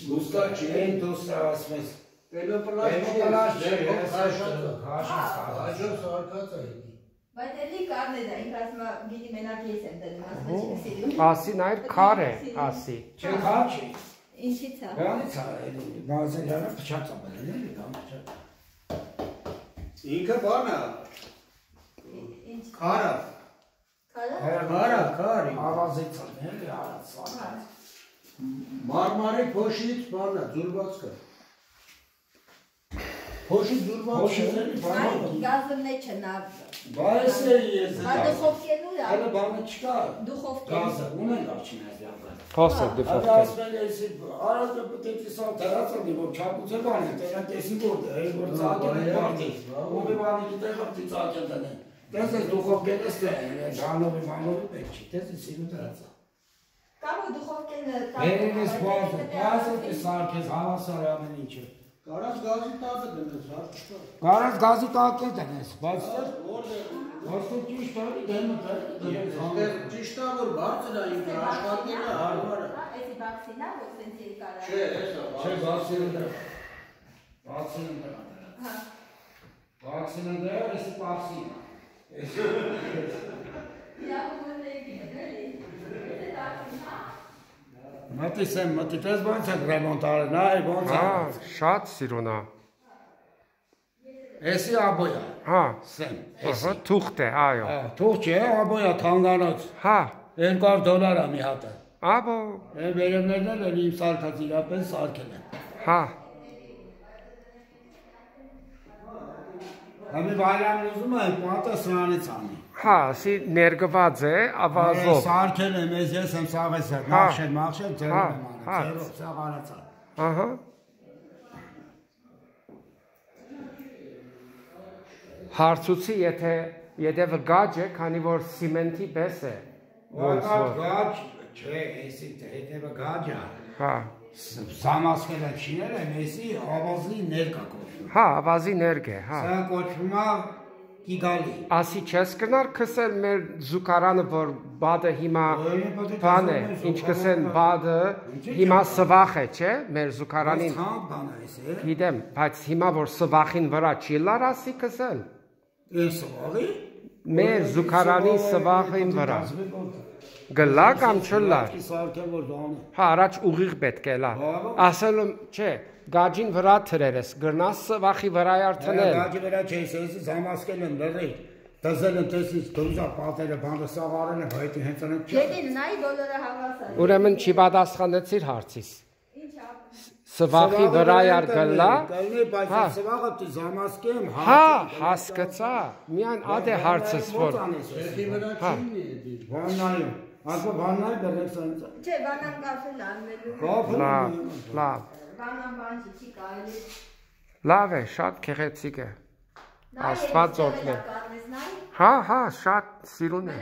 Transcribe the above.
Gusta ce? Industria asmes. Asi nair kare asi. Che kaçı? İnşitsa. Yani bazen yana bıçak zamanı ne bıçak. İnka bana. Kara. Kara. Avaz etsin. Ne ya? Marmari poşet bana. Zurbatska. Poşet Zurbatska. Gazım ne çınar? Bayse yiyesi. Duhovke nu ya. Hele bana çıkar. Duhovke. Gazı. Ona kaçınız ya. Posa duhovke. Arada bu tetisal terasa diyor. Çapıza var. Tera tesin burada. Burada zaten vardı. O bir var ki de vakti zaten de. Dese duhovke deste. Janovi manovi peki. Dese sigu terasa. Kamu duhovke ne? Veriniz bazı. Bazı ki sarkez hava sarayamın için. Garaz gazı tadı deniz var. Garaz gazı tadı deniz. Başka? Orada çiş tadı deniz. Çişta var. Bartıda inka. Aşkatıyla var. Esi vaksina bu sensi kara. Şey vaksinde. Vaksinde esi vaksina. Ya bu ne gibi? Mati sen mati tez bonsa remontare nai bonsa. Ha, şat siruna. Esi aboya. Ha. Sen. Aha, tuxte ayo. Tuğçe aboya tanganot. Ha. $2 mi hata. Abo. Verimlerden öleyim sarkazıyla ben sarkelen. Ha. Abi bayramınız mı? Bu hata sırani sani. Ha, si nergvadze avazov. Sarkelen mezesem sağvese. Mahşer zero Ha. zero sağanatsa. Aha. Հարցուցի եթե վգաջ է, քանի որ սիմենտի պես է։ Գաջ, չէ, էսի հետևը գաջա։ Հա։ Սամասկելը չինել եմ, էսի ավազի ներկա կոչվում։ Հա, ավազի ներգ է, հա։ Սա կոչվում է Կիգալի։ Ասի չես կնար քսել մեր զուկարանը, որ բադը հիմա բան է, ինչ կսեն բադը հիմա սվախ է, չէ, մեր զուկարանին։ Գիտեմ, բայց հիմա որ սվախին վրա չի լար ասի քսել։ Սվաղի։ Մեր զուկարանի սվախին վրա։ Գլա կամ չլար։ Հա, առաջ ուղիղ պետք է լա։ Ասել եմ, չէ, գաջին վրա թրեր ես, գրնաս սվախի վրա արդնել։ Գաջի վրա չէ, ես համասկել եմ լրի։ Դզել եմ տեսից դուզա պատերը բանը սաղարեն է, բայց հենց անեն չէ։ Գետին նայ բոլորը հավասար։ Ուրեմն չի պատասխանեցիր հարցիս։ Սվախի վրա ար գլա։ Բայց սվաղը զամասկեմ Հա, հասկացա։ Միայն ադե հարցս որ։ Ետի վրա չինի է։ Վաննայում։ Ասա վաննայ բերեք սանց։ Չէ, վանան կապել անվելու։ Լավ, լավ։ Վանան բան չի կարելի։ Լավ է, շատ գեղեցիկ է։ Աստված օգնի։ Հա, շատ սիրուն է։